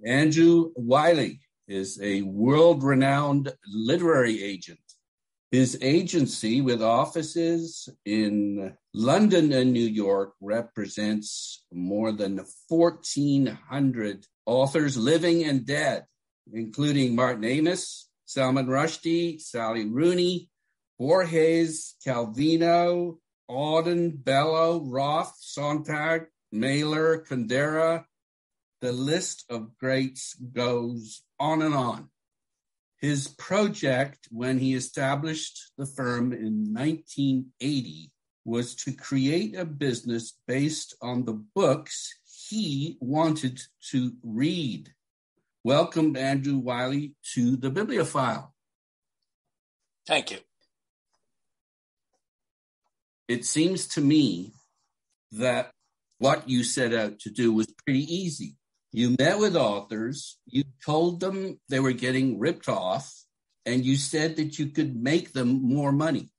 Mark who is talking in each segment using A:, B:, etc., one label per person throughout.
A: Andrew Wylie is a world-renowned literary agent. His agency, with offices in London and New York, represents more than 1,400 authors living and dead, including Martin Amis, Salman Rushdie, Sally Rooney, Borges, Calvino, Auden, Bellow, Roth, Sontag, Mailer, Kundera. The list of greats goes on and on. His project, when he established the firm in 1980, was to create a business based on the books he wanted to read. Welcome, Andrew Wylie, to the Bibliophile.
B: Thank you.
A: It seems to me that what you set out to do was pretty easy. You met with authors, you told them they were getting ripped off, and you said that you could make them more money.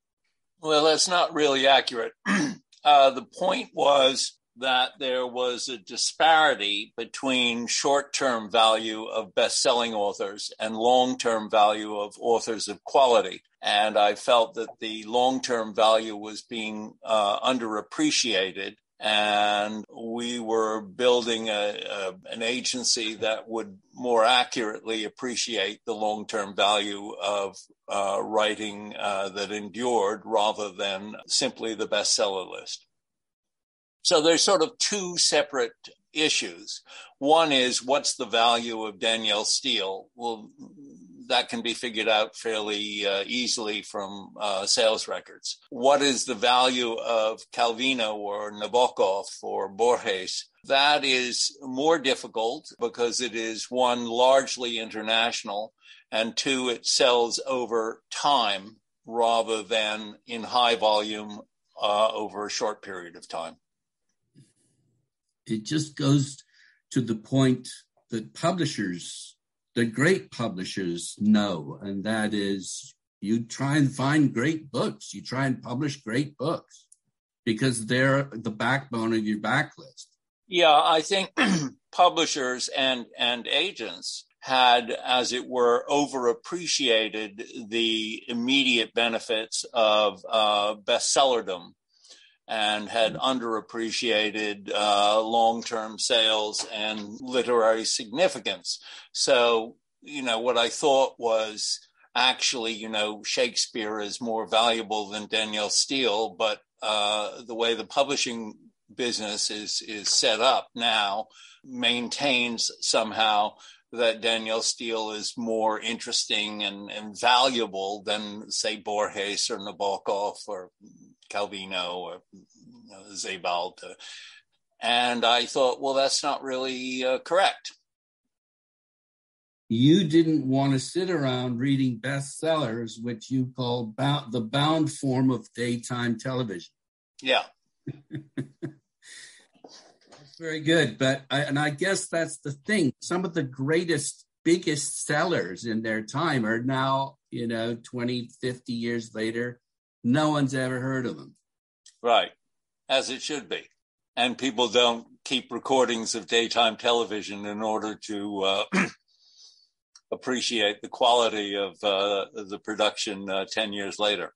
B: Well, that's not really accurate. The point was that there was a disparity between short-term value of best-selling authors and long-term value of authors of quality. And I felt that the long-term value was being underappreciated. And we were building an agency that would more accurately appreciate the long-term value of writing that endured rather than simply the bestseller list. So there's sort of two separate issues. One is, what's the value of Danielle Steel? Well, that can be figured out fairly easily from sales records. What is the value of Calvino or Nabokov or Borges? That is more difficult because it is, one, largely international, and two, it sells over time rather than in high volume over a short period of time.
A: It just goes to the point that publishers, the great publishers, know, and that is, you try and find great books. You try and publish great books because they're the backbone of your backlist.
B: Yeah, I think publishers and agents had, as it were, overappreciated the immediate benefits of bestsellerdom, and had underappreciated long-term sales and literary significance. So, what I thought was actually, Shakespeare is more valuable than Danielle Steel, but the way the publishing business is set up now maintains somehow that Danielle Steel is more interesting and valuable than, say, Borges or Nabokov or Calvino or Sebald. And I thought, well, that's not really correct.
A: You didn't want to sit around reading bestsellers, which you call the bound form of daytime television.
B: Yeah.
A: That's very good. But I guess that's the thing. Some of the biggest sellers in their time are now, 20, 50 years later, no one's ever heard of them.
B: Right, as it should be. And people don't keep recordings of daytime television in order to appreciate the quality of the production 10 years later.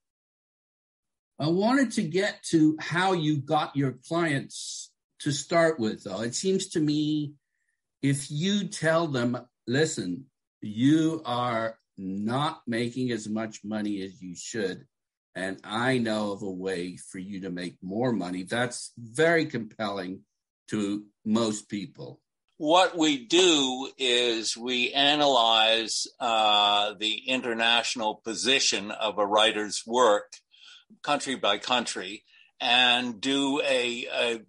A: I wanted to get to how you got your clients to start with, though. It seems to me if you tell them, listen, you are not making as much money as you should, and I know of a way for you to make more money, that's very compelling to most people.
B: What we do is we analyze the international position of a writer's work, country by country, and do a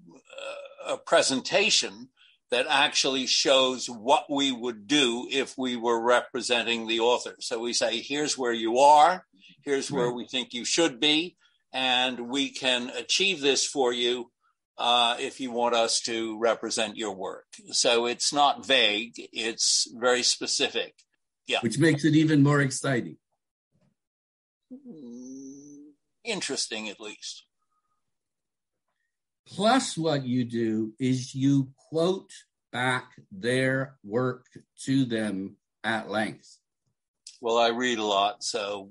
B: presentation that actually shows what we would do if we were representing the author. So we say, here's where you are, here's where we think you should be, and we can achieve this for you if you want us to represent your work. So it's not vague, it's very specific. Yeah.
A: Which makes it even more exciting.
B: Interesting, at least.
A: Plus, what you do is you quote back their work to them at length?
B: Well, I read a lot, so,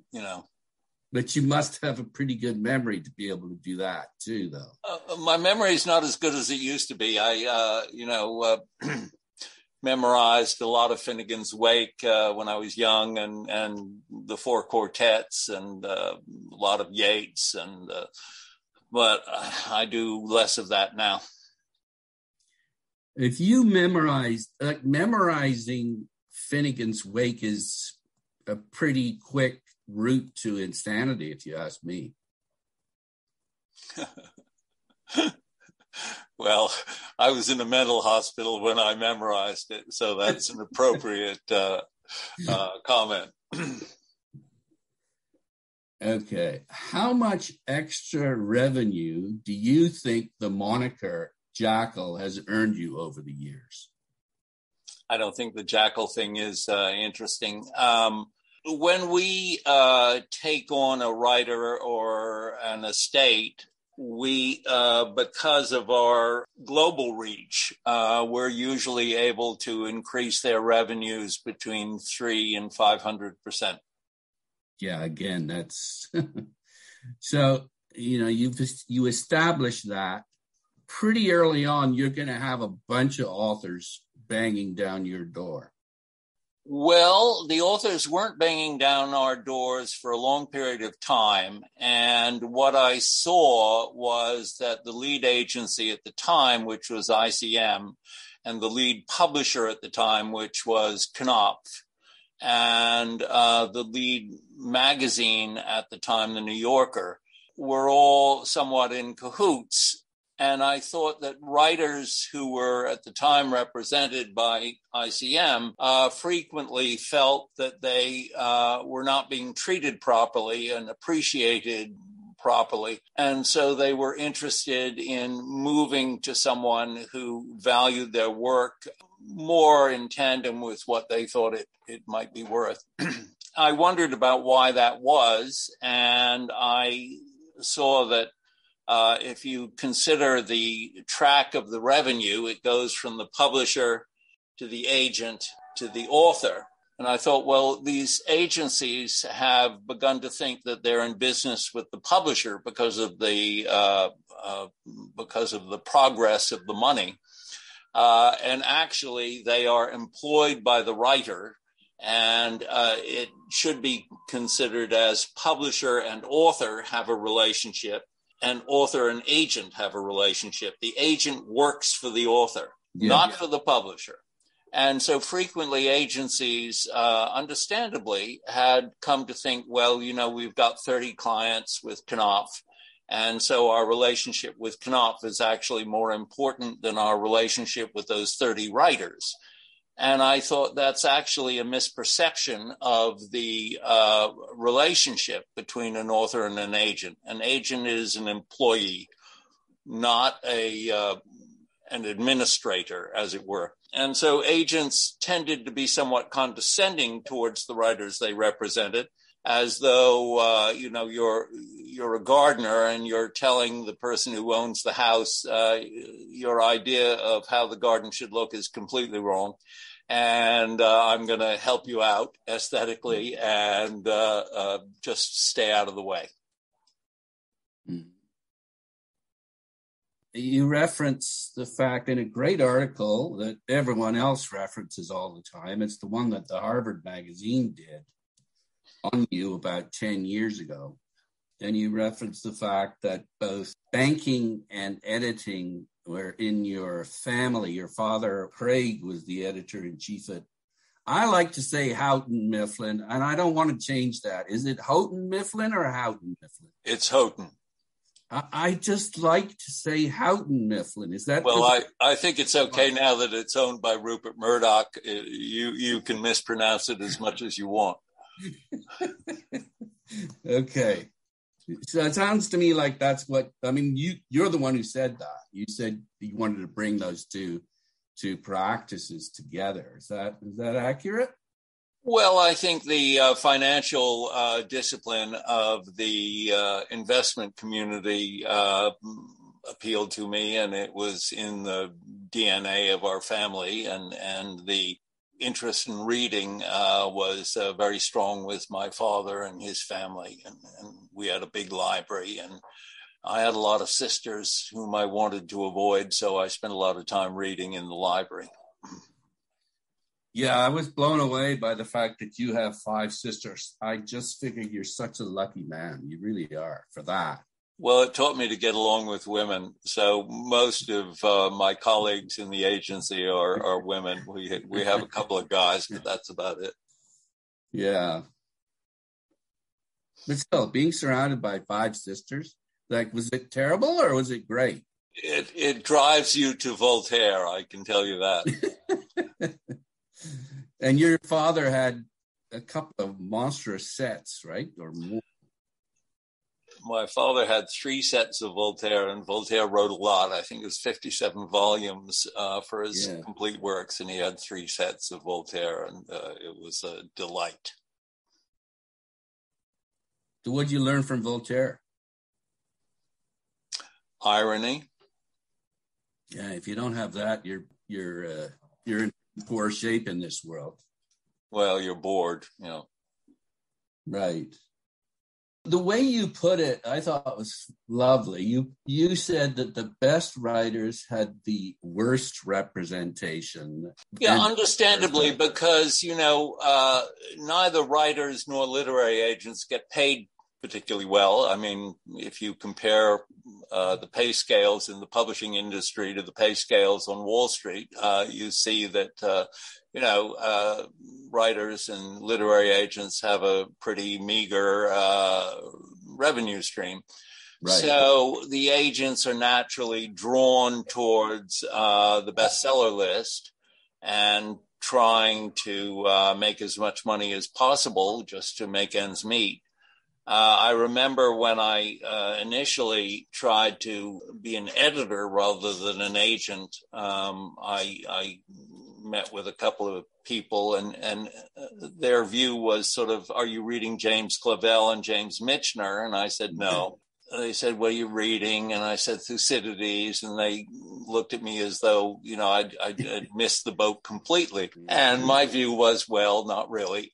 A: But you must have a pretty good memory to be able to do that too, though.
B: My memory is not as good as it used to be. I, memorized a lot of Finnegan's Wake when I was young, and the four quartets, and a lot of Yeats, but I do less of that now.
A: If you memorizing Finnegan's Wake is a pretty quick route to insanity, if you ask me.
B: Well, I was in a mental hospital when I memorized it, so that's an appropriate comment.
A: Okay. How much extra revenue do you think the moniker Jackal has earned you over the years?
B: I don't think the Jackal thing is interesting. When we take on a writer or an estate, we, because of our global reach, we're usually able to increase their revenues between 300% and 500%.
A: Yeah, again, that's so, you establish that pretty early on, you're going to have a bunch of authors banging down your door.
B: Well, the authors weren't banging down our doors for a long period of time. And what I saw was that the lead agency at the time, which was ICM, and the lead publisher at the time, which was Knopf, and the lead magazine at the time, The New Yorker, were all somewhat in cahoots. And I thought that writers who were at the time represented by ICM frequently felt that they were not being treated properly and appreciated properly. And so they were interested in moving to someone who valued their work more in tandem with what they thought it might be worth. I wondered about why that was, and I saw that if you consider the track of the revenue, it goes from the publisher to the agent to the author. And I thought, well, these agencies have begun to think that they're in business with the publisher because of the progress of the money. And actually, they are employed by the writer, and it should be considered as publisher and author have a relationship, and author and agent have a relationship. The agent works for the author, not for the publisher. And so frequently agencies, understandably, had come to think, well, we've got 30 clients with Knopf, and so our relationship with Knopf is actually more important than our relationship with those 30 writers. And I thought that's actually a misperception of the relationship between an author and an agent. An agent is an employee, not an administrator, as it were. And so agents tended to be somewhat condescending towards the writers they represented, as though, you're a gardener and you're telling the person who owns the house your idea of how the garden should look is completely wrong. And I'm going to help you out aesthetically and just stay out of the way.
A: You reference the fact in a great article that everyone else references all the time. It's the one that the Harvard magazine did on you about 10 years ago. And you reference the fact that both banking and editing were in your family. Your father, Craig, was the editor-in-chief at, I like to say Houghton Mifflin, and I don't want to change that. Is it Houghton Mifflin or Houghton Mifflin?
B: It's Houghton.
A: I just like to say Houghton Mifflin. Is that?
B: Well, I think it's okay now that it's owned by Rupert Murdoch. You can mispronounce it as much as you want. Okay.
A: So it sounds to me like that's what, you're the one who said that. You said you wanted to bring those two practices together. Is that accurate?
B: Well, I think the financial discipline of the investment community appealed to me, and it was in the DNA of our family, and the interest in reading was very strong with my father and his family, and we had a big library, and I had a lot of sisters whom I wanted to avoid, so I spent a lot of time reading in the library.
A: Yeah, I was blown away by the fact that you have 5 sisters. I just figured you're such a lucky man. You really are for that.
B: Well, it taught me to get along with women. So most of my colleagues in the agency are women. We have a couple of guys, but that's about it.
A: Yeah. But still, being surrounded by 5 sisters, like, was it terrible or was it great?
B: It drives you to Voltaire, I can tell you that.
A: And your father had a couple of monstrous sets, right? Or more.
B: My father had 3 sets of Voltaire, and Voltaire wrote a lot. I think it was 57 volumes for his complete works, and he had 3 sets of Voltaire, and it was a delight.
A: So what did you learn from Voltaire?
B: Irony.
A: Yeah, if you don't have that, you're in poor shape in this world.
B: Well, you're bored,
A: Right. The way you put it, I thought was lovely. You said that the best writers had the worst representation.
B: Yeah, understandably, because, neither writers nor literary agents get paid particularly well. I mean, if you compare the pay scales in the publishing industry to the pay scales on Wall Street, you see that, writers and literary agents have a pretty meager revenue stream. Right. So the agents are naturally drawn towards the bestseller list and trying to make as much money as possible just to make ends meet. I remember when I initially tried to be an editor rather than an agent, I met with a couple of people and their view was sort of, are you reading James Clavell and James Michener? And I said, no. They said, what are you reading? And I said, Thucydides. And they looked at me as though, I'd missed the boat completely. And my view was, well, not really.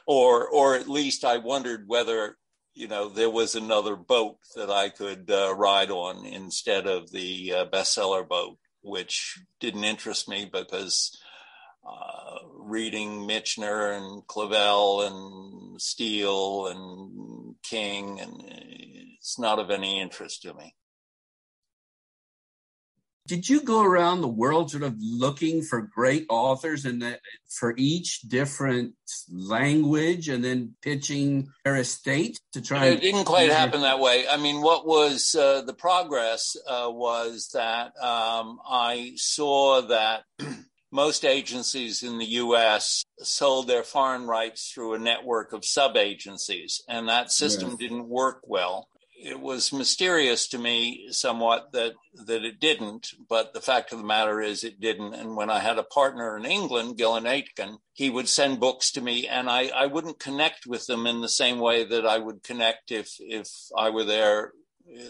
B: Or at least I wondered whether, there was another boat that I could ride on instead of the bestseller boat, which didn't interest me because reading Michener and Clavell and Steel and King, and it's not of any interest to me.
A: Did you go around the world sort of looking for great authors and that for each different language and then pitching their estate to try?
B: It didn't quite happen that way. I mean, what was the progress was that I saw that most agencies in the U.S. sold their foreign rights through a network of sub-agencies, and that system didn't work well. It was mysterious to me somewhat that it didn't, but the fact of the matter is it didn't. And when I had a partner in England, Gillen Aitken, he would send books to me, and I wouldn't connect with them in the same way that I would connect if I were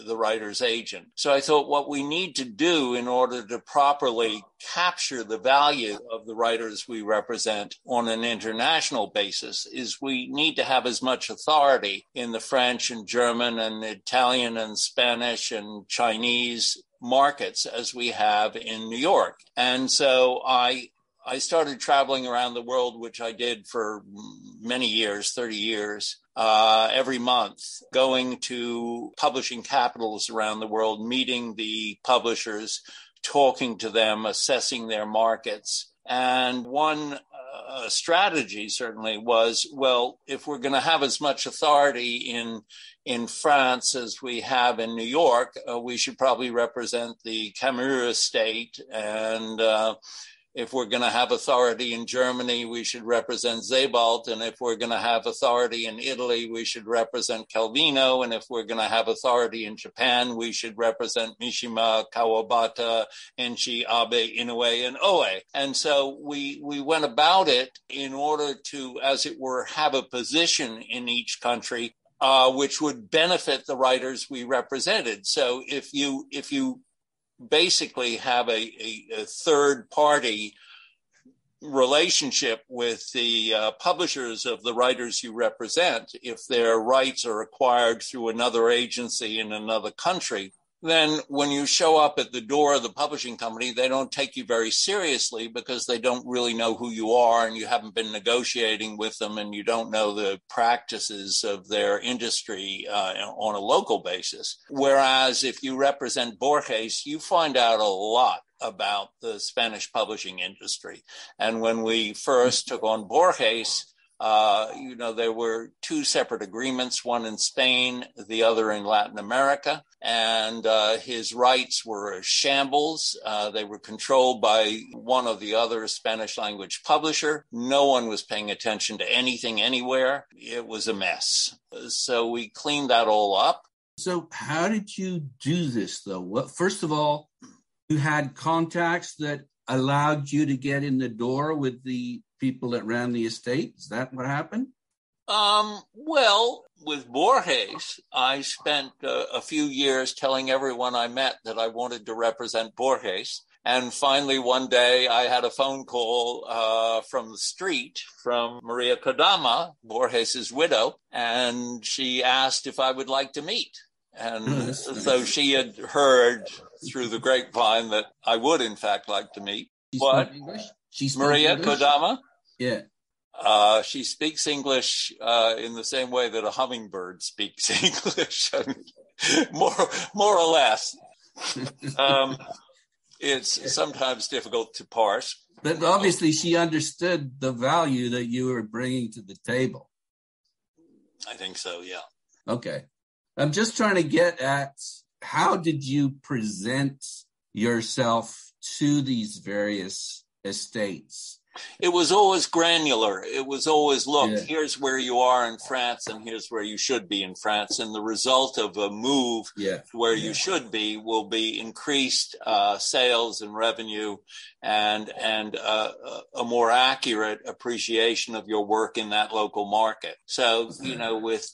B: the writer's agent. So I thought what we need to do in order to properly capture the value of the writers we represent on an international basis is we need to have as much authority in the French and German and Italian and Spanish and Chinese markets as we have in New York. And so I started traveling around the world, which I did for many years, 30 years, every month, going to publishing capitals around the world, meeting the publishers, talking to them, assessing their markets. And one strategy certainly was, well, if we're going to have as much authority in France as we have in New York, we should probably represent the Camus estate. And if we're going to have authority in Germany, we should represent Sebald. And if we're going to have authority in Italy, we should represent Calvino. And if we're going to have authority in Japan, we should represent Mishima, Kawabata, Enchi, Abe, Inoue, and Oe. And so we went about it in order to, as it were, have a position in each country which would benefit the writers we represented. So if you basically have a third party relationship with the publishers of the writers you represent, if their rights are acquired through another agency in another country, then when you show up at the door of the publishing company, they don't take you very seriously because they don't really know who you are and you haven't been negotiating with them and you don't know the practices of their industry on a local basis. Whereas if you represent Borges, you find out a lot about the Spanish publishing industry. And when we first took on Borges, there were two separate agreements, one in Spain, the other in Latin America. And his rights were a shambles. They were controlled by one or the other Spanish language publisher. No one was paying attention to anything anywhere. It was a mess. So we cleaned that all up.
A: So how did you do this, though? Well, first of all, you had contacts that allowed you to get in the door with the people that ran the estate? Is that what happened?
B: Well, with Borges, I spent a few years telling everyone I met that I wanted to represent Borges. And finally, one day, I had a phone call from the street from Maria Kodama, Borges's widow, and she asked if I would like to meet. And so she had heard through the grapevine that I would, in fact, like to meet. What? Maria Kodama?
A: Yeah.
B: She speaks English in the same way that a hummingbird speaks English, more or less. It's sometimes difficult to parse.
A: But obviously she understood the value that you were bringing to the table.
B: I think so, yeah.
A: Okay. I'm just trying to get at how did you present yourself to these various estates?
B: It was always granular. It was always, look, here's where you are in France and here's where you should be in France. And the result of a move where you should be will be increased sales and revenue and a more accurate appreciation of your work in that local market. So, with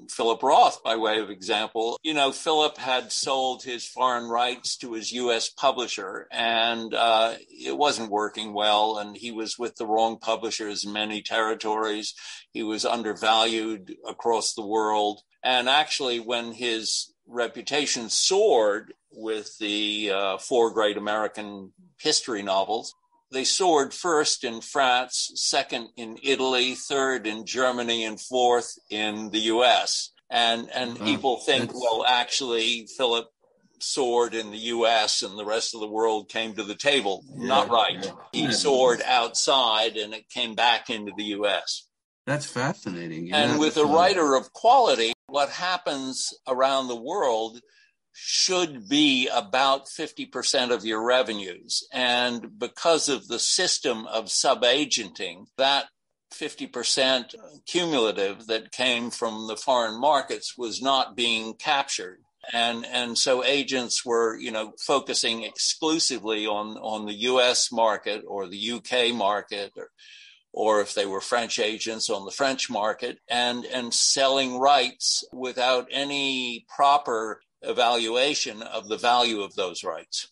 B: Philip Roth, by way of example, Philip had sold his foreign rights to his U.S. publisher, and it wasn't working well, and he was with the wrong publishers in many territories. He was undervalued across the world. And actually, when his reputation soared with the four great American history novels, they soared first in France, second in Italy, third in Germany, and fourth in the U.S. And people think, well, actually, Philip soared in the U.S. and the rest of the world came to the table. Not right. He soared outside and it came back into the U.S.
A: That's fascinating.
B: And with a writer of quality, what happens around the world should be about 50% of your revenues. And because of the system of sub-agenting, that 50% cumulative that came from the foreign markets was not being captured. And so agents were, focusing exclusively on the U.S. market or the U.K. market, or if they were French agents, on the French market, and selling rights without any proper evaluation of the value of those rights.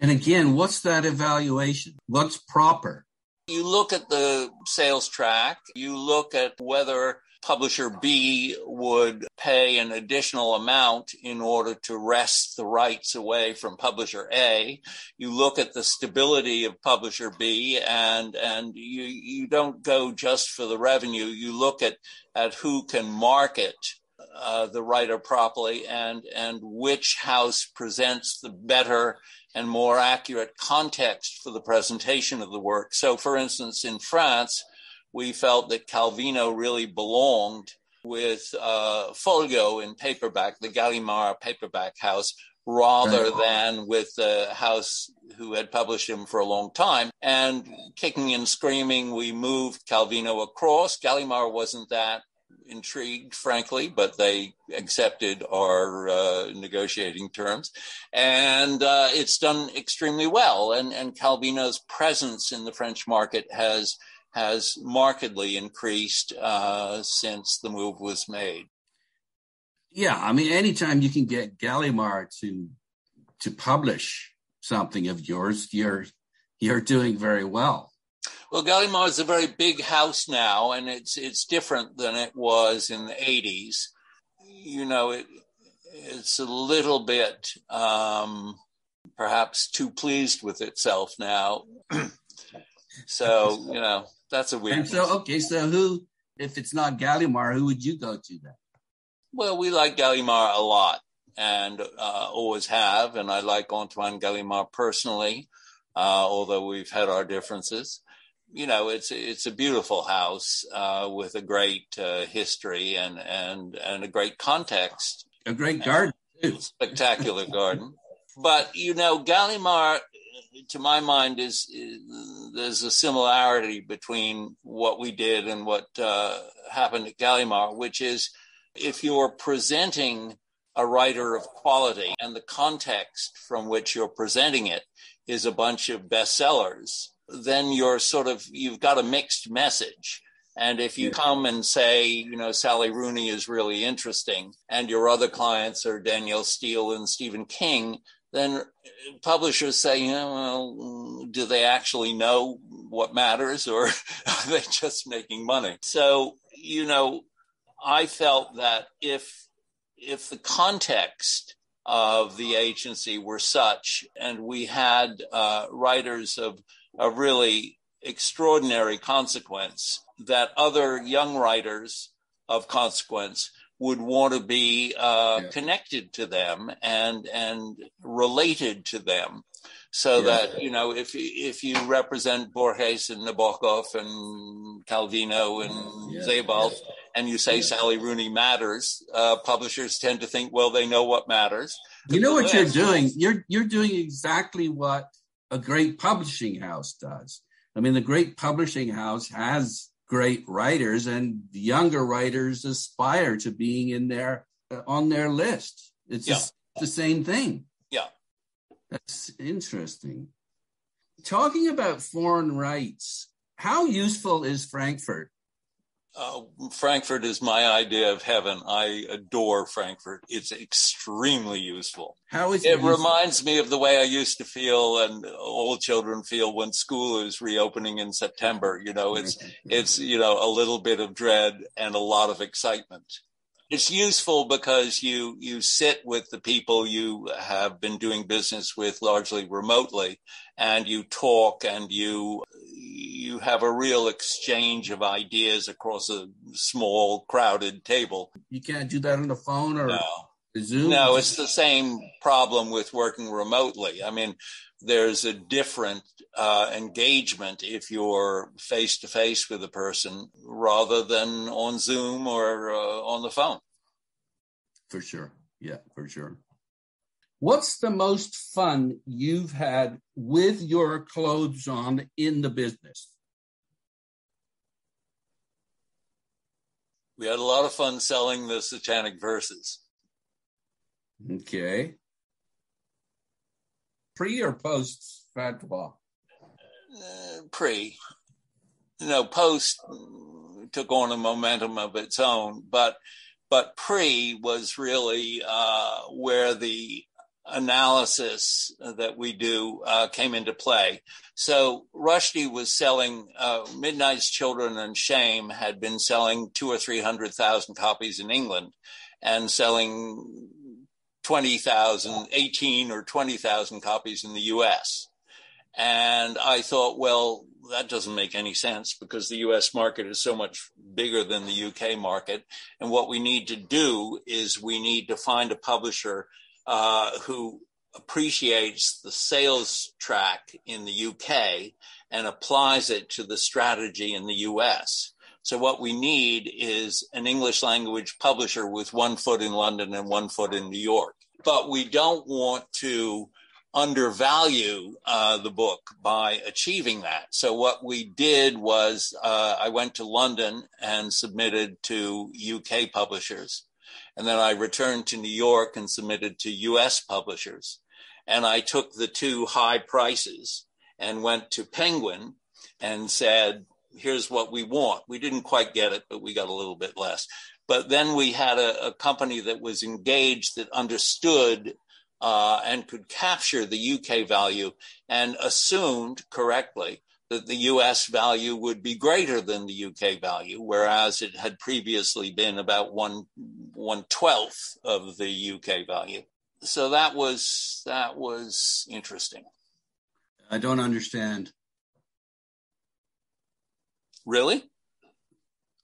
A: And again, what's that evaluation? What's proper?
B: You look at the sales track, you look at whether publisher B would pay an additional amount in order to wrest the rights away from publisher A. You look at the stability of publisher B, and you don't go just for the revenue. You look at who can market the writer properly and which house presents the better and more accurate context for the presentation of the work. So, for instance, in France, we felt that Calvino really belonged with Folio in paperback, the Galimar paperback house, rather than with the house who had published him for a long time. And kicking and screaming, we moved Calvino across. Galimar wasn't that intrigued, frankly, but they accepted our negotiating terms. And it's done extremely well. And Calvino's presence in the French market has has markedly increased since the move was made.
A: Yeah, I mean, anytime you can get Galimar to publish something of yours, you're doing very well.
B: Well, Galimar is a very big house now, and it's different than it was in the 80s. You know, it's a little bit perhaps too pleased with itself now. So, you know, that's a weakness.
A: So who, if it's not Galimar, who would you go to then?
B: Well, we like Galimar a lot and always have, and I like Antoine Galimar personally, although we've had our differences. You know, it's a beautiful house with a great history and a great context.
A: A great garden, too.
B: Spectacular garden. But, you know, Galimar, to my mind, there's a similarity between what we did and what happened at Galimar, which is if you're presenting a writer of quality and the context from which you're presenting it is a bunch of bestsellers, then you've got a mixed message. And if you come and say, you know, Sally Rooney is really interesting and your other clients are Danielle Steel and Stephen King, then publishers say, you know, well, do they actually know what matters or are they just making money? So, you know, I felt that if the context of the agency were such and we had writers of a really extraordinary consequence, that other young writers of consequence would want to be connected to them and related to them. So that, you know, if you represent Borges and Nabokov and Calvino and Sebald, and you say Sally Rooney matters, publishers tend to think, well, they know what matters.
A: You know what you're doing? You're doing exactly what a great publishing house does. I mean, the great publishing house has great writers, and the younger writers aspire to being in there on their list. It's just the same thing.
B: Yeah.
A: That's interesting. Talking about foreign rights, how useful is Frankfurt?
B: Frankfurt is my idea of heaven. I adore Frankfurt. It's extremely useful.
A: How is
B: it? It reminds me of the way I used to feel and all children feel when school is reopening in September. You know, it's you know, a little bit of dread and a lot of excitement. It's useful because you sit with the people you have been doing business with largely remotely, and you talk and you have a real exchange of ideas across a small, crowded table.
A: You can't do that on the phone or Zoom?
B: No, it's the same problem with working remotely. I mean, there's a different engagement if you're face-to-face with a person rather than on Zoom or on the phone.
A: For sure. Yeah, for sure. What's the most fun you've had with your clothes on in the business?
B: We had a lot of fun selling the Satanic verses.
A: Okay. Pre or post fatwa?
B: Pre. No, post took on a momentum of its own, but pre was really where the analysis that we do came into play. So Rushdie was selling Midnight's Children and Shame had been selling 200,000 or 300,000 copies in England and selling 18 or 20,000 copies in the US. And I thought, well, that doesn't make any sense because the US market is so much bigger than the UK market. And what we need to do is we need to find a publisher who appreciates the sales track in the UK and applies it to the strategy in the US. So what we need is an English language publisher with 1 foot in London and 1 foot in New York. But we don't want to undervalue the book by achieving that. So what we did was I went to London and submitted to UK publishers. And then I returned to New York and submitted to US publishers. And I took the two high prices and went to Penguin and said, here's what we want. We didn't quite get it, but we got a little bit less. But then we had a company that was engaged, that understood and could capture the UK value, and assumed correctly that the US value would be greater than the UK value, whereas it had previously been about 1/12 of the UK value. So that was interesting.
A: I don't understand.
B: Really?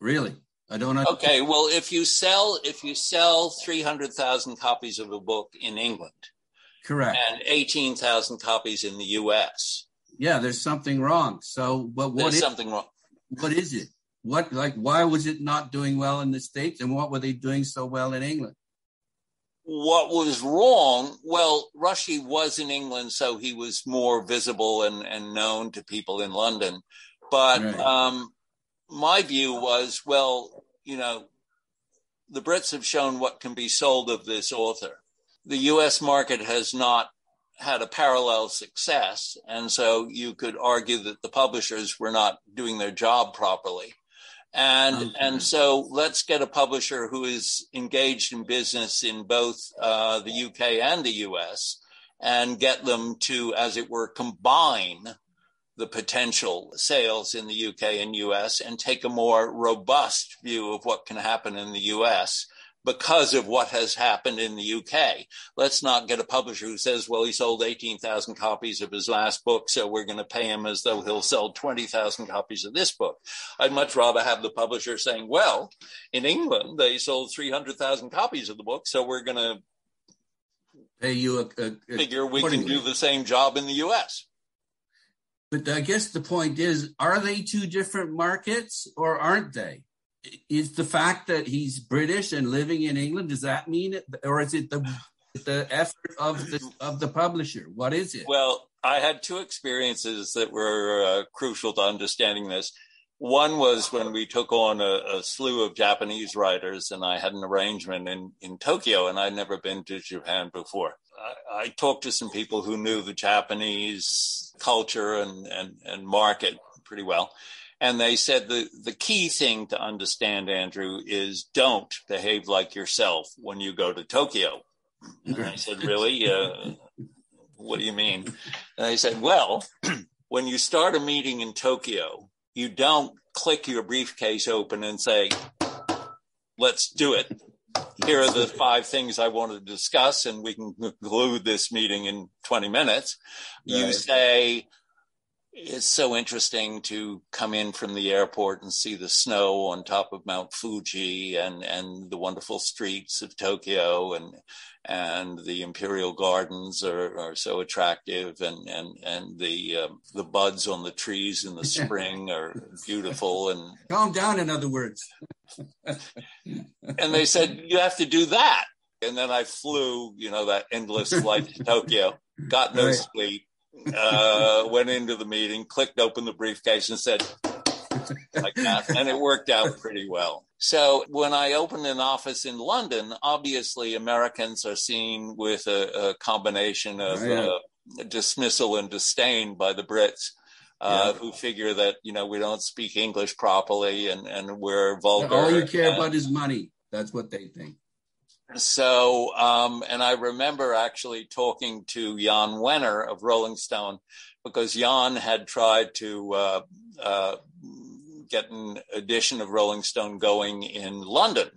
A: Really? I don't understand.
B: Okay, well, if you sell 300,000 copies of a book in England,
A: correct,
B: and 18,000 copies in the US,
A: yeah, there's something wrong. So, but what is
B: something wrong?
A: What is it? Why was it not doing well in the States, and what were they doing so well in England?
B: What was wrong? Well, Rushdie was in England, so he was more visible and known to people in London. But right. My view was, well, the Brits have shown what can be sold of this author. The U.S. market has not had a parallel success, and so you could argue that the publishers were not doing their job properly. And so let's get a publisher who is engaged in business in both the UK and the US, and get them to, as it were, combine the potential sales in the UK and US and take a more robust view of what can happen in the US because of what has happened in the UK. Let's not get a publisher who says, well, he sold 18,000 copies of his last book, so we're going to pay him as though he'll sell 20,000 copies of this book. I'd much rather have the publisher saying, well, in England, they sold 300,000 copies of the book, so we're going to
A: pay you
B: figure we can do the same job in the US.
A: But I guess the point is, are they two different markets or aren't they? Is the fact that he's British and living in England, does that mean it, or is it the effort of the publisher? What is it?
B: Well, I had two experiences that were crucial to understanding this. One was when we took on a slew of Japanese writers, and I had an arrangement in Tokyo, and I'd never been to Japan before. I talked to some people who knew the Japanese culture and market pretty well. And they said the key thing to understand, Andrew, is don't behave like yourself when you go to Tokyo. And I said, really? What do you mean? And they said, well, when you start a meeting in Tokyo, you don't click your briefcase open and say, let's do it. Here are the 5 things I want to discuss, and we can conclude this meeting in 20 minutes. Right. You say, it's so interesting to come in from the airport and see the snow on top of Mount Fuji and the wonderful streets of Tokyo, and the imperial gardens are so attractive, and the buds on the trees in the spring are beautiful. And
A: calm down, in other words.
B: And they said, you have to do that. And then I flew, that endless flight to Tokyo, got no sleep. Went into the meeting, clicked open the briefcase and said, like that, and it worked out pretty well. So when I opened an office in London, obviously Americans are seen with a combination of dismissal and disdain by the Brits, who figure that, we don't speak English properly and we're vulgar.
A: All you care about is money. That's what they think.
B: So, and I remember actually talking to Jan Wenner of Rolling Stone, because Jan had tried to get an edition of Rolling Stone going in London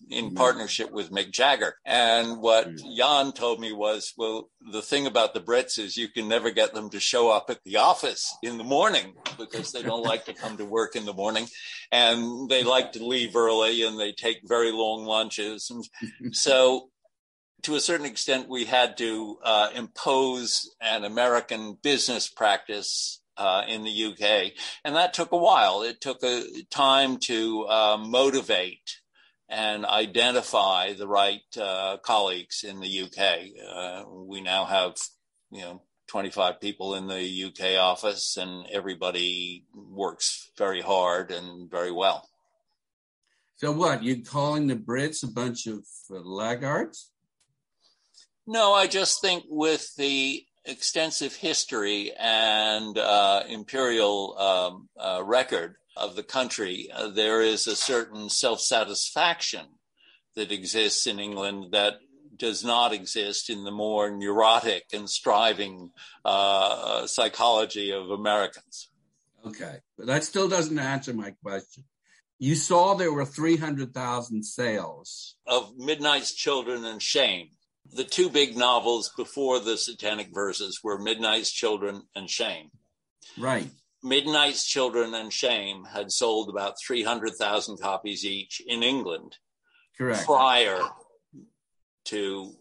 B: in partnership with Mick Jagger. And what Jan told me was, well, the thing about the Brits is you can never get them to show up at the office in the morning because they don't like to come to work in the morning, and they like to leave early, and they take very long lunches. And so to a certain extent, we had to impose an American business practice in the UK. And that took a while. It took a time to motivate and identify the right colleagues in the UK. We now have, 25 people in the UK office, and everybody works very hard and very well.
A: So what, you calling the Brits a bunch of laggards?
B: No, I just think with the extensive history and imperial record of the country, there is a certain self-satisfaction that exists in England that does not exist in the more neurotic and striving psychology of Americans.
A: Okay, but that still doesn't answer my question. You saw there were 300,000 sales
B: of Midnight's Children and Shame. The two big novels before the Satanic Verses were Midnight's Children and Shame.
A: Right.
B: Midnight's Children and Shame had sold about 300,000 copies each in England.
A: Correct.
B: Prior to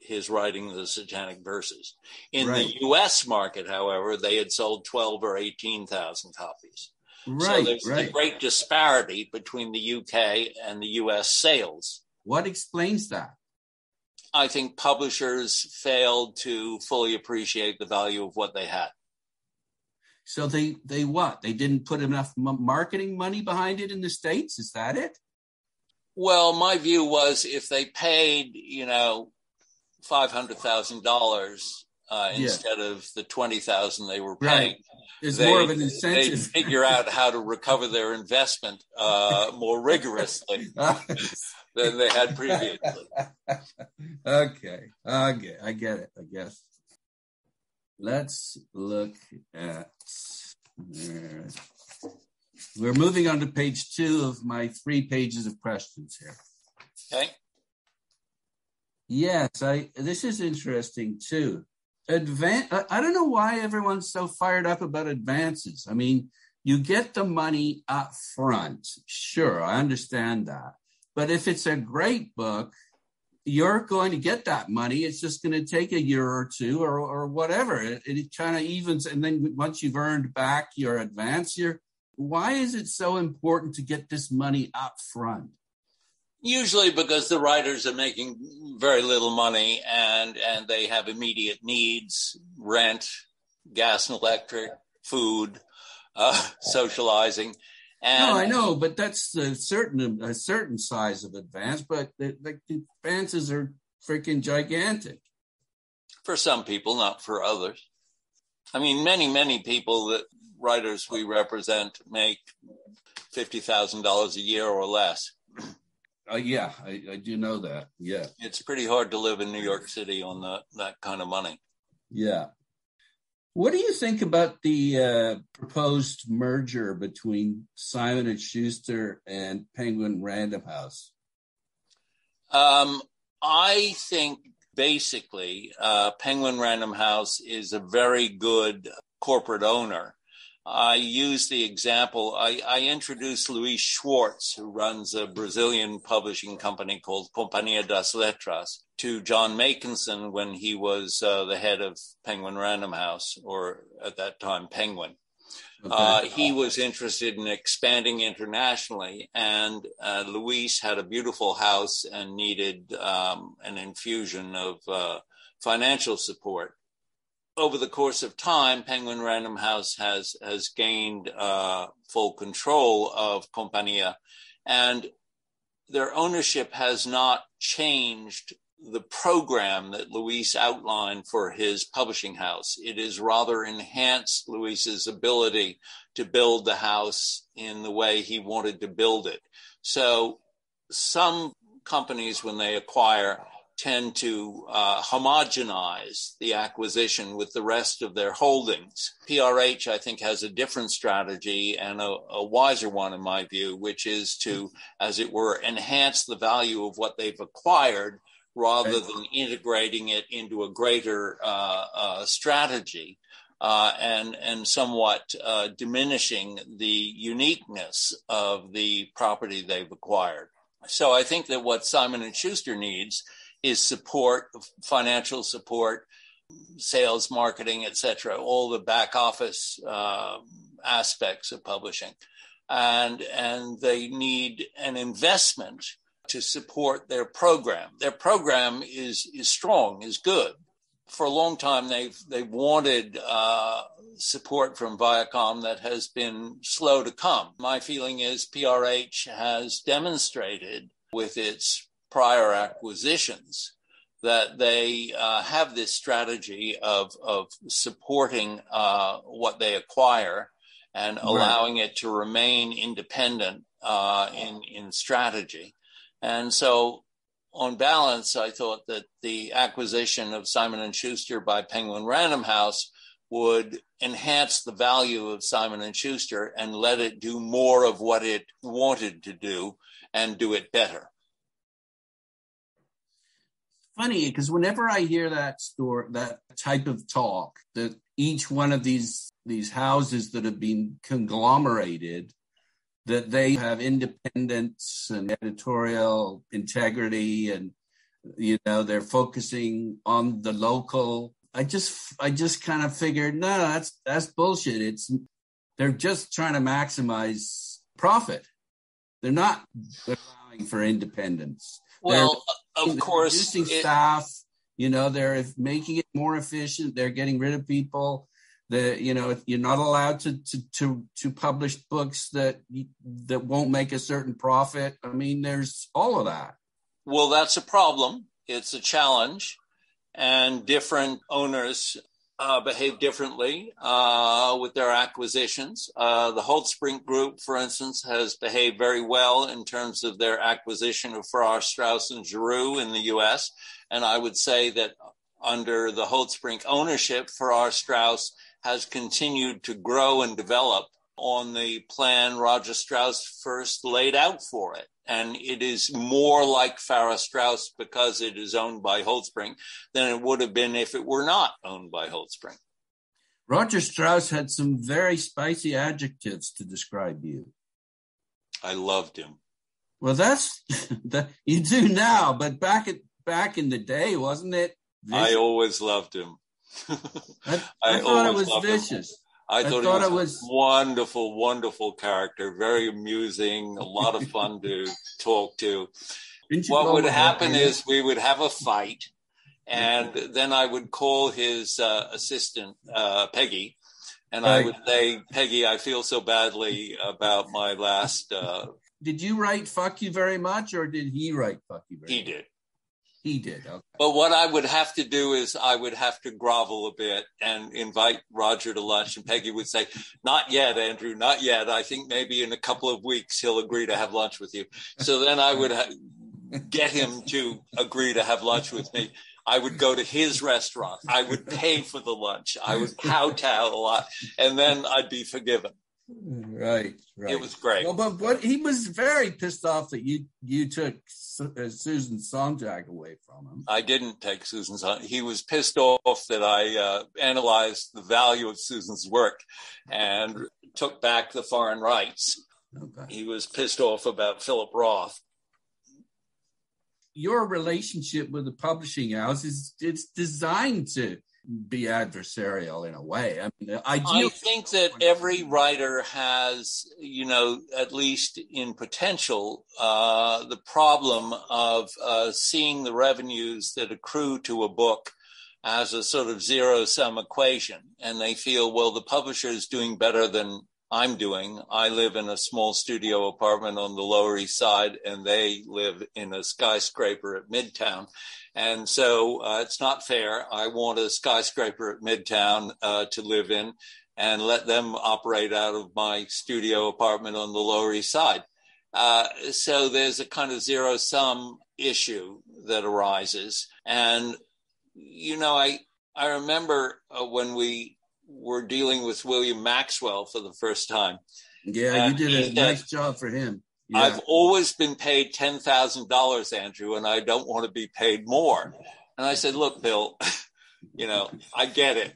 B: his writing the Satanic Verses. In the U.S. market, however, they had sold 12 or 18,000 copies.
A: Right,
B: so there's a great disparity between the UK and the US sales.
A: What explains that?
B: I think publishers failed to fully appreciate the value of what they had.
A: So they what? They didn't put enough marketing money behind it in the States? Is that it?
B: Well, my view was if they paid, $500,000 instead of the $20,000 they were paying,
A: There's more of an incentive.
B: They'd figure out how to recover their investment more rigorously than they had previously.
A: Okay, I get it, I guess. Let's look at... We're moving on to page 2 of my 3 pages of questions here.
B: Okay.
A: Yes, this is interesting too. I don't know why everyone's so fired up about advances. I mean, you get the money up front. Sure, I understand that. But if it's a great book, you're going to get that money. It's just going to take a year or two or whatever. It kind of evens. And then once you've earned back your advance, why is it so important to get this money up front?
B: Usually because the writers are making very little money and they have immediate needs, rent, gas and electric, food, socializing. And
A: no, I know, but that's a certain size of advance, but the advances are freaking gigantic.
B: For some people, not for others. I mean, many people writers we represent make $50,000 a year or less.
A: Yeah, I do know that. Yeah.
B: It's pretty hard to live in New York City on that kind of money.
A: Yeah. What do you think about the proposed merger between Simon & Schuster and Penguin Random House?
B: I think basically Penguin Random House is a very good corporate owner. I use the example, I introduced Luis Schwartz, who runs a Brazilian publishing company called Companhia das Letras, to John Makinson when he was the head of Penguin Random House, or at that time, Penguin. Okay. He was interested in expanding internationally, and Luis had a beautiful house and needed an infusion of financial support. Over the course of time, Penguin Random House has gained full control of Companhia, and their ownership has not changed the program that Luis outlined for his publishing house. It has rather enhanced Luis's ability to build the house in the way he wanted to build it. So some companies, when they acquire, tend to homogenize the acquisition with the rest of their holdings. PRH, I think, has a different strategy and a wiser one, in my view, which is to, as it were, enhance the value of what they've acquired rather than integrating it into a greater strategy and somewhat diminishing the uniqueness of the property they've acquired. So I think that what Simon & Schuster needs is support, financial support, sales, marketing, etc., all the back office aspects of publishing. And they need an investment to support their program. Their program is strong, is good. For a long time, they've wanted support from Viacom that has been slow to come. My feeling is PRH has demonstrated with its prior acquisitions that they have this strategy of supporting what they acquire and allowing it to remain independent in strategy. And so on balance, I thought that the acquisition of Simon & Schuster by Penguin Random House would enhance the value of Simon & Schuster and let it do more of what it wanted to do and do it better.
A: Funny, because whenever I hear that type of talk, that each one of these houses that have been conglomerated, that they have independence and editorial integrity, and they're focusing on the local. I just kind of figured, no, that's bullshit. They're just trying to maximize profit. They're not allowing for independence.
B: Well, of course,
A: reducing staff. They're making it more efficient. They're getting rid of people. You're not allowed to publish books that won't make a certain profit. I mean, there's all of that.
B: Well, that's a problem. It's a challenge, and different owners behave differently with their acquisitions. The Holtzbrink Group, for instance, has behaved very well in terms of their acquisition of Farrar, Straus and Giroux in the U.S. And I would say that under the Holtzbrink ownership, Farrar, Straus has continued to grow and develop on the plan Roger Straus first laid out for it. And it is more like Farrar Straus because it is owned by Holtzbrink than it would have been if it were not owned by Holtzbrink.
A: Roger Straus had some very spicy adjectives to describe you.
B: I loved him.
A: Well, that's you do now, but back in the day, wasn't it?
B: Vicious? I always loved him.
A: I thought it was vicious.
B: I thought it was wonderful, wonderful character, very amusing, a lot of fun to talk to. What would happen is we would have a fight, and then I would call his assistant, Peggy, and I would say, Peggy, I feel so badly about my last...
A: Did you write fuck you very much, or did he write fuck you very much?
B: He did.
A: He did, okay.
B: But what I would have to do is I would have to grovel a bit and invite Roger to lunch. And Peggy would say, not yet, Andrew, not yet. I think maybe in a couple of weeks he'll agree to have lunch with you. So then I would get him to agree to have lunch with me. I would go to his restaurant. I would pay for the lunch. I would kowtow a lot. And then I'd be forgiven.
A: Right.
B: It was great.
A: Well, but what he was very pissed off that you took Susan Sontag away from him.
B: I didn't take Susan Sontag. He was pissed off that I analyzed the value of Susan's work and took back the foreign rights. Okay. He was pissed off about Philip Roth.
A: Your relationship with the publishing house it's designed to be adversarial in a way. I mean,
B: I think that every writer has, at least in potential, the problem of seeing the revenues that accrue to a book as a sort of zero-sum equation. And they feel, well, the publisher is doing better than I'm doing. I live in a small studio apartment on the Lower East Side, and they live in a skyscraper at Midtown. And so it's not fair. I want a skyscraper at Midtown to live in and let them operate out of my studio apartment on the Lower East Side. So there's a kind of zero-sum issue that arises. And, I remember when we were dealing with William Maxwell for the first time.
A: Yeah, you did a nice job for him. Yeah.
B: I've always been paid $10,000, Andrew, and I don't want to be paid more. And I said, look, Bill, I get it.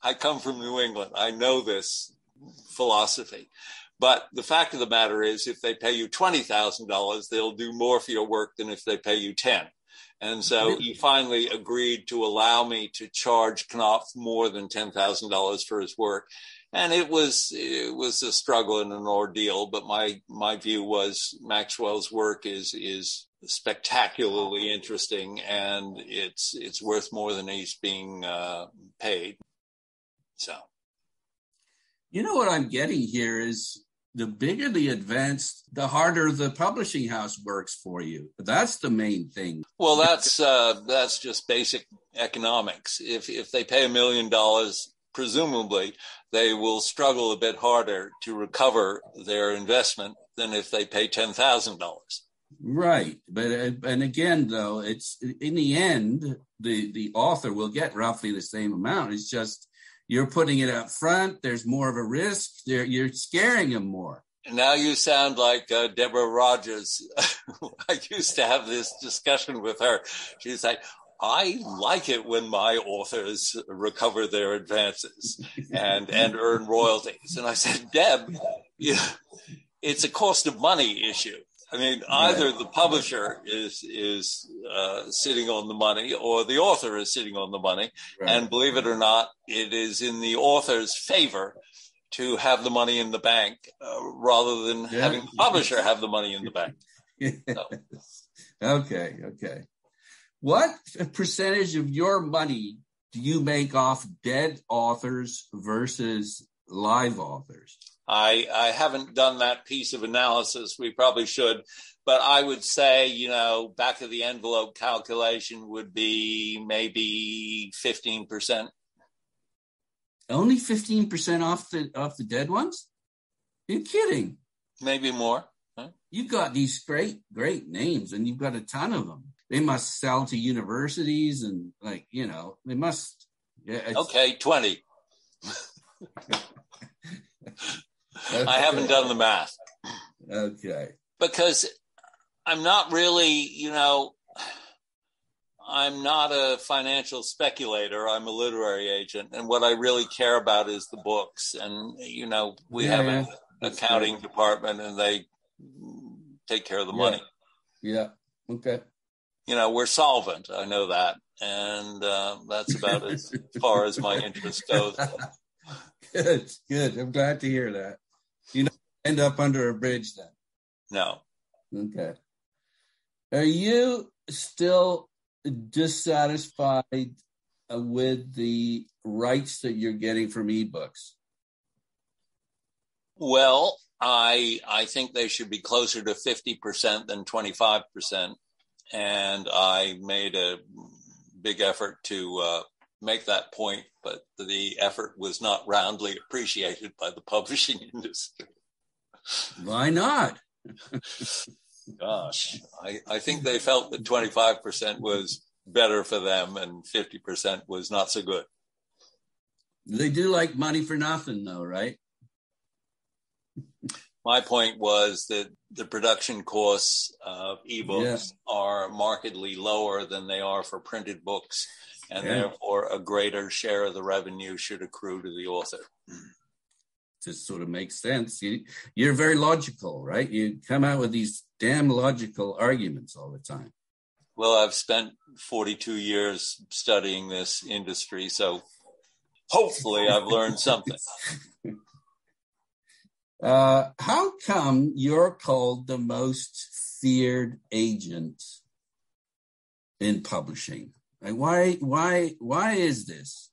B: I come from New England. I know this philosophy. But the fact of the matter is, if they pay you $20,000, they'll do more for your work than if they pay you 10. And so he finally agreed to allow me to charge Knopf more than $10,000 for his work. And it was a struggle and an ordeal, but my view was Maxwell's work is spectacularly interesting, and it's worth more than he's being paid. So,
A: what I'm getting here is the bigger the advance, the harder the publishing house works for you. That's the main thing.
B: Well, that's just basic economics. If they pay $1 million, presumably they will struggle a bit harder to recover their investment than if they pay $10,000.
A: Right. But and again, though, it's in the end, the author will get roughly the same amount. It's just you're putting it up front. There's more of a risk. You're scaring them more.
B: Now you sound like Deborah Rogers. I used to have this discussion with her. She's like, I like it when my authors recover their advances and earn royalties. And I said, Deb, it's a cost of money issue. I mean, either the publisher is sitting on the money or the author is sitting on the money. Right. And believe it or not, it is in the author's favor to have the money in the bank rather than having the publisher have the money in the bank. So.
A: Okay. What percentage of your money do you make off dead authors versus live authors?
B: I haven't done that piece of analysis. We probably should, but I would say, back of the envelope calculation would be maybe 15%.
A: Only 15% off the dead ones? You're kidding.
B: Maybe more. Huh?
A: You've got these great names, and you've got a ton of them. They must sell to universities and they must. Yeah.
B: Okay, 20. Okay. I haven't done the math.
A: Okay.
B: Because I'm not really, I'm not a financial speculator. I'm a literary agent. And what I really care about is the books. And, we have an accounting department and they take care of the money.
A: Yeah. Okay.
B: We're solvent. I know that. And that's about as far as my interest goes.
A: Good. I'm glad to hear that. You don't end up under a bridge then?
B: No.
A: Okay. Are you still dissatisfied with the rights that you're getting from ebooks?
B: Well, I think they should be closer to 50% than 25%. And I made a big effort to make that point, but the effort was not roundly appreciated by the publishing industry.
A: Why not?
B: Gosh, I think they felt that 25% was better for them and 50% was not so good.
A: They do like money for nothing, though, right?
B: My point was that the production costs of ebooks are markedly lower than they are for printed books, and therefore a greater share of the revenue should accrue to the author.
A: Just sort of makes sense. You're very logical, right? You come out with these damn logical arguments all the time.
B: Well, I've spent 42 years studying this industry, so hopefully I've learned something.
A: How come you're called the most feared agent in publishing? Like, why is this?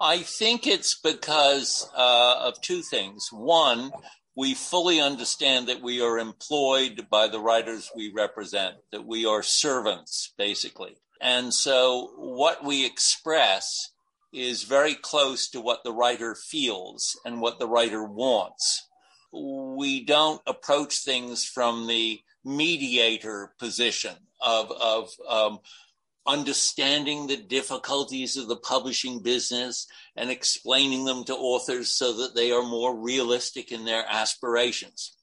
B: I think it's because of two things. One, we fully understand that we are employed by the writers we represent, that we are servants, basically. And so what we express is very close to what the writer feels and what the writer wants. We don't approach things from the mediator position of understanding the difficulties of the publishing business and explaining them to authors so that they are more realistic in their aspirations.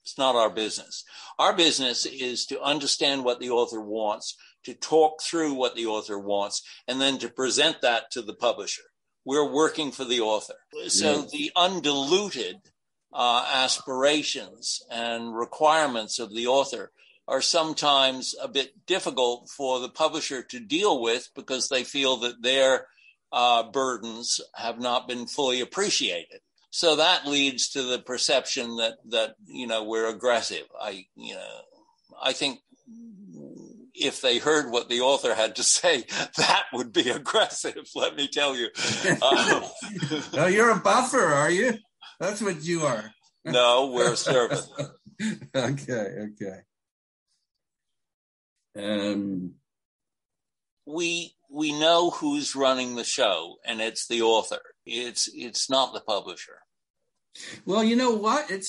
B: It's not our business. Our business is to understand what the author wants, to talk through what the author wants, and then to present that to the publisher. We're working for the author. So the undiluted aspirations and requirements of the author are sometimes a bit difficult for the publisher to deal with because they feel that their burdens have not been fully appreciated. So that leads to the perception that we're aggressive. I think if they heard what the author had to say, that would be aggressive, let me tell you.
A: No, you're a buffer, are you? That's what you are.
B: No, we're a servant.
A: Okay.
B: We know who's running the show, and it's the author. It's not the publisher.
A: Well, you know what? It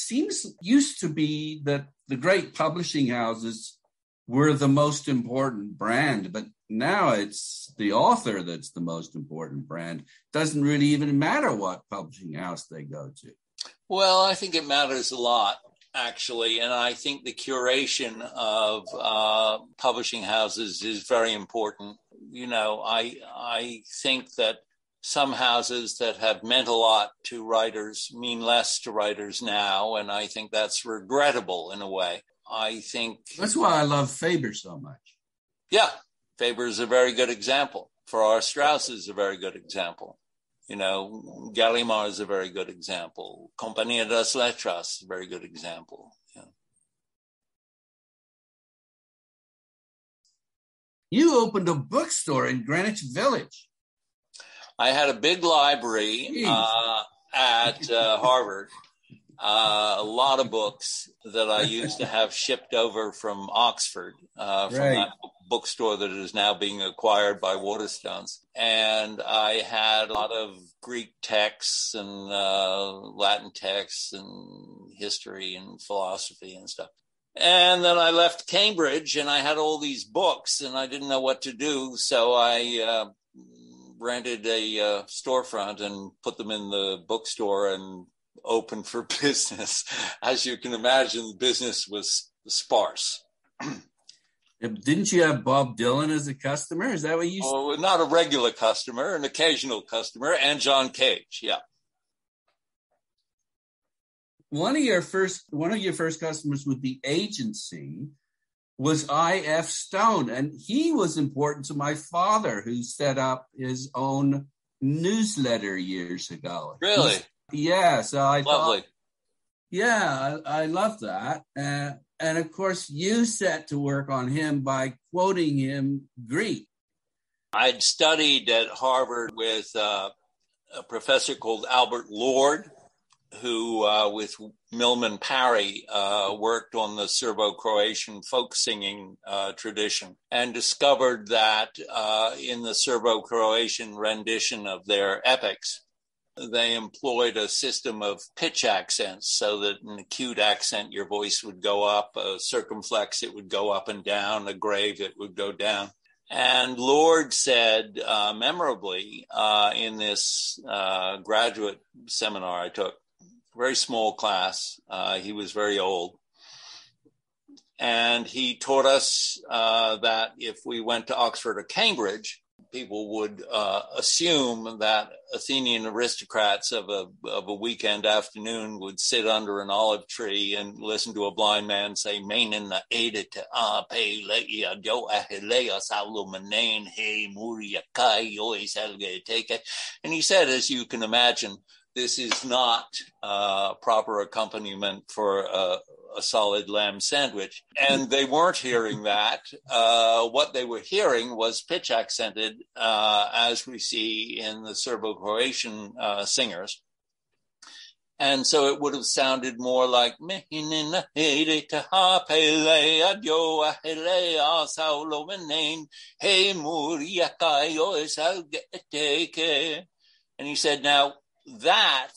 A: used to be that the great publishing houses were the most important brand, but now it's the author that's the most important brand. Doesn't really even matter what publishing house they go to. Well,
B: I think it matters a lot, actually, and I think the curation of publishing houses is very important. You know, I think that some houses that have meant a lot to writers mean less to writers now, and I think that's regrettable in a way. I think
A: that's why I love Faber so much.
B: Yeah, Faber is a very good example. Farrar Straus is a very good example. You know, Galimar is a very good example. Compañía de las Letras is a very good example. Yeah.
A: You opened a bookstore in Greenwich Village.
B: I had a big library at Harvard. A lot of books that I used to have shipped over from Oxford, from that bookstore that is now being acquired by Waterstones. And I had a lot of Greek texts and Latin texts and history and philosophy and stuff. And then I left Cambridge and I had all these books and I didn't know what to do. So I rented a storefront and put them in the bookstore and open for business. As you can imagine, the business was sparse.
A: Didn't you have Bob Dylan as a customer? Is that what you said?
B: Oh, not a regular customer, an occasional customer, and John Cage, yeah.
A: One of your first customers with the agency was I.F. Stone, and he was important to my father, who set up his own newsletter years ago.
B: Really?
A: Yeah, so I
B: Lovely.
A: thought, yeah, I love that. And of course, you set to work on him by quoting him Greek.
B: I'd studied at Harvard with a professor called Albert Lord, who with Milman Parry worked on the Serbo-Croatian folk singing tradition and discovered that in the Serbo-Croatian rendition of their epics, they employed a system of pitch accents so that an acute accent, your voice would go up, a circumflex, it would go up and down, a grave, it would go down. And Lord said memorably in this graduate seminar I took, very small class, he was very old, and he taught us that if we went to Oxford or Cambridge, people would assume that Athenian aristocrats of a weekend afternoon would sit under an olive tree and listen to a blind man say, and he said, as you can imagine, this is not proper accompaniment for a solid lamb sandwich. And they weren't hearing that. What they were hearing was pitch accented, as we see in the Serbo-Croatian singers. And so it would have sounded more like, and he said, now that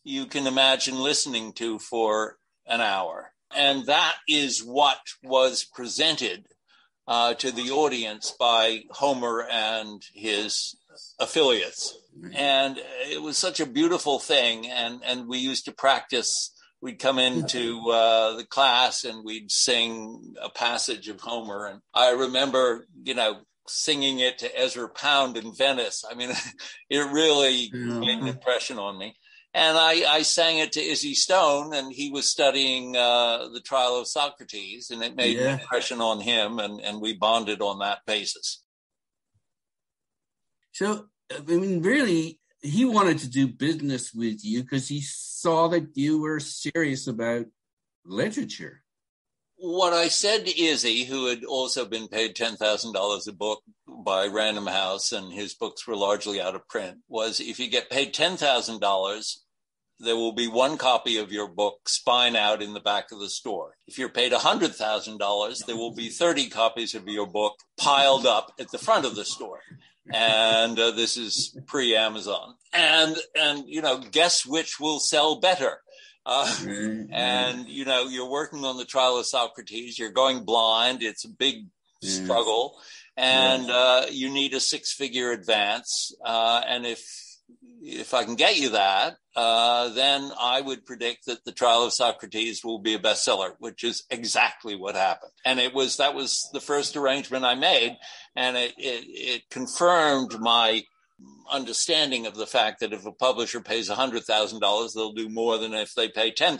B: you can imagine listening to for an hour. And that is what was presented to the audience by Homer and his affiliates. And it was such a beautiful thing. And we used to practice. We'd come into the class and we'd sing a passage of Homer. And I remember, singing it to Ezra Pound in Venice. I mean, it really made an impression on me. And I sang it to Izzy Stone, and he was studying the trial of Socrates, and it made an impression on him, and we bonded on that basis.
A: So, I mean, really, he wanted to do business with you because he saw that you were serious about literature.
B: What I said to Izzy, who had also been paid $10,000 a book by Random House, and his books were largely out of print, was if you get paid $10,000, there will be one copy of your book spine out in the back of the store. If you're paid $100,000, there will be 30 copies of your book piled up at the front of the store. And this is pre-Amazon. And guess which will sell better? And, you're working on the trial of Socrates. You're going blind. It's a big struggle. And you need a six-figure advance. And if I can get you that, then I would predict that the trial of Socrates will be a bestseller, which is exactly what happened. And that was the first arrangement I made. And it confirmed my understanding of the fact that if a publisher pays $100,000, they'll do more than if they pay $10,000.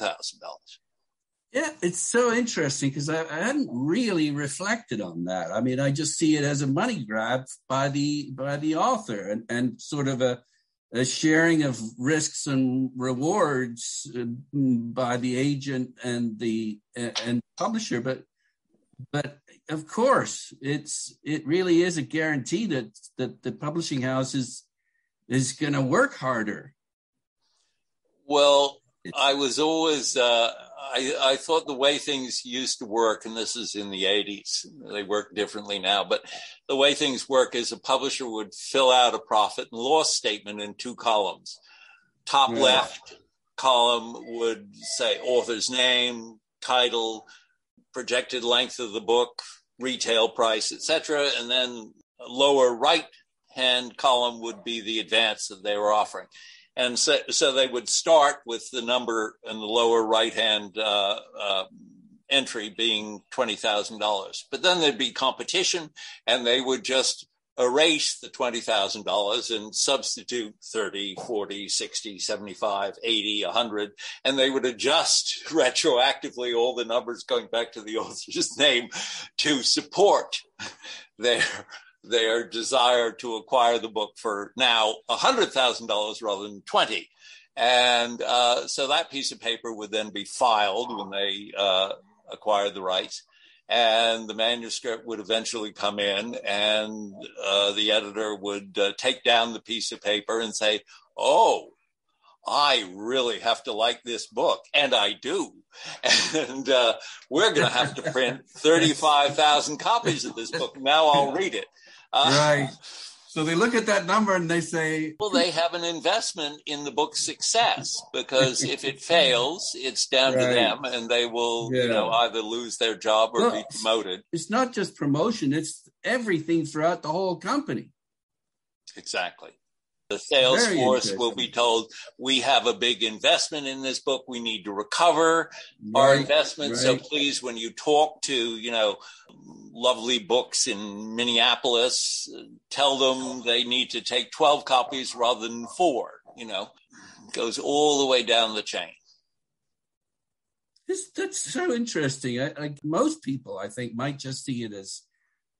A: Yeah, it's so interesting because I hadn't really reflected on that. I mean, I just see it as a money grab by the author and sort of a sharing of risks and rewards by the agent and the publisher. But of course, it really is a guarantee that the publishing house is going to work harder.
B: Well, I was always, I thought the way things used to work, and this is in the 80s, they work differently now, but the way things work is a publisher would fill out a profit and loss statement in 2 columns. Top left column would say author's name, title, projected length of the book, retail price, etc. And then a lower right-hand column would be the advance that they were offering. And so they would start with the number in the lower right-hand entry being $20,000. But then there'd be competition, and they would just erase the $20,000 and substitute 30, 40, 60, 75, 80, 100, and they would adjust retroactively all the numbers going back to the author's name to support their desire to acquire the book for now $100,000 rather than 20. And so that piece of paper would then be filed when they acquired the rights. And the manuscript would eventually come in, and the editor would take down the piece of paper and say, oh, I really have to like this book. And I do. And we're going to have to print 35,000 copies of this book. Now I'll read it.
A: Right. So they look at that number and they say,
B: well, they have an investment in the book's success, because if it fails, it's down to them, and they will, either lose their job or be promoted.
A: It's not just promotion. It's everything throughout the whole company.
B: Exactly. The sales force will be told, we have a big investment in this book. We need to recover our investment. So please, when you talk to, Lovely Books in Minneapolis, tell them they need to take 12 copies rather than 4, It goes all the way down the chain.
A: That's so interesting. Most people, I think, might just see it as,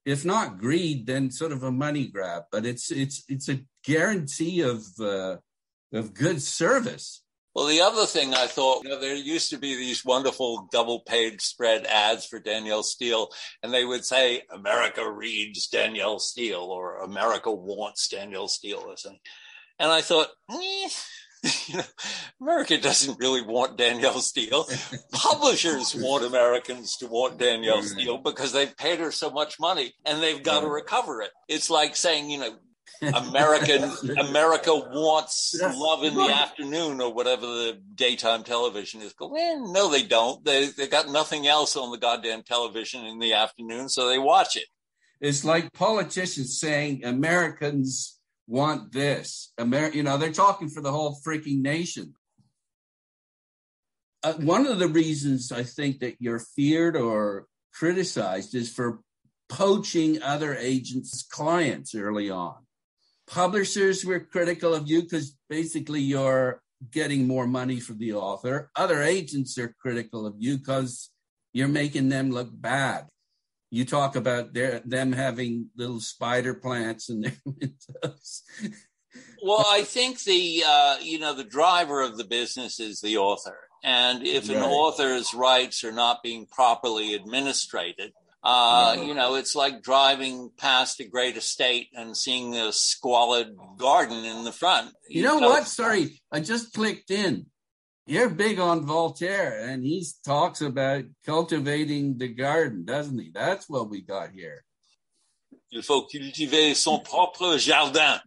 A: if not greed, then sort of a money grab. But it's a guarantee of good service.
B: Well, the other thing I thought, there used to be these wonderful double-page spread ads for Danielle Steel, and they would say, America reads Danielle Steel, or America wants Danielle Steel, or something. And I thought, America doesn't really want Danielle Steel. Publishers want Americans to want Danielle Steel because they've paid her so much money, and they've got to recover it. It's like saying, America wants Love in the Afternoon, or whatever the daytime television is. No, they don't. They got nothing else on the goddamn television in the afternoon, so they watch it.
A: It's like politicians saying Americans want this. They're talking for the whole freaking nation. One of the reasons I think that you're feared or criticized is for poaching other agents' clients early on. Publishers were critical of you because basically you're getting more money from the author. Other agents are critical of you because you're making them look bad. You talk about them having little spider plants in their windows.
B: Well, I think the driver of the business is the author. And if an author's rights are not being properly administrated, it's like driving past a great estate and seeing a squalid garden in the front.
A: You know what? Sorry, I just clicked in. You're big on Voltaire, and he talks about cultivating the garden, doesn't he? That's what we got here.
B: Il faut cultiver son propre jardin.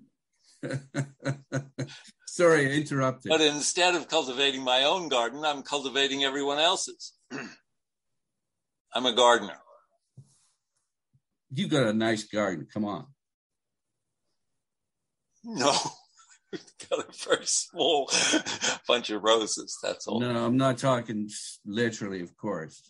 A: Sorry, I interrupted.
B: But instead of cultivating my own garden, I'm cultivating everyone else's. I'm a gardener.
A: You got a nice garden. Come on.
B: No. Got a very small bunch of roses. That's all.
A: No, I'm not talking literally, of course.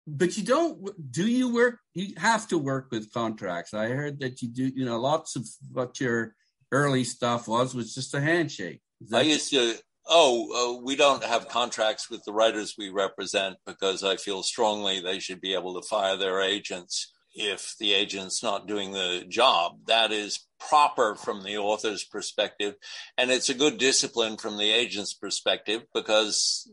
A: But you don't, do you work? You have to work with contracts. I heard that you do, lots of what your early stuff was just a handshake.
B: I used to, we don't have contracts with the writers we represent because I feel strongly they should be able to fire their agents if the agent's not doing the job. That is proper from the author's perspective. And it's a good discipline from the agent's perspective because,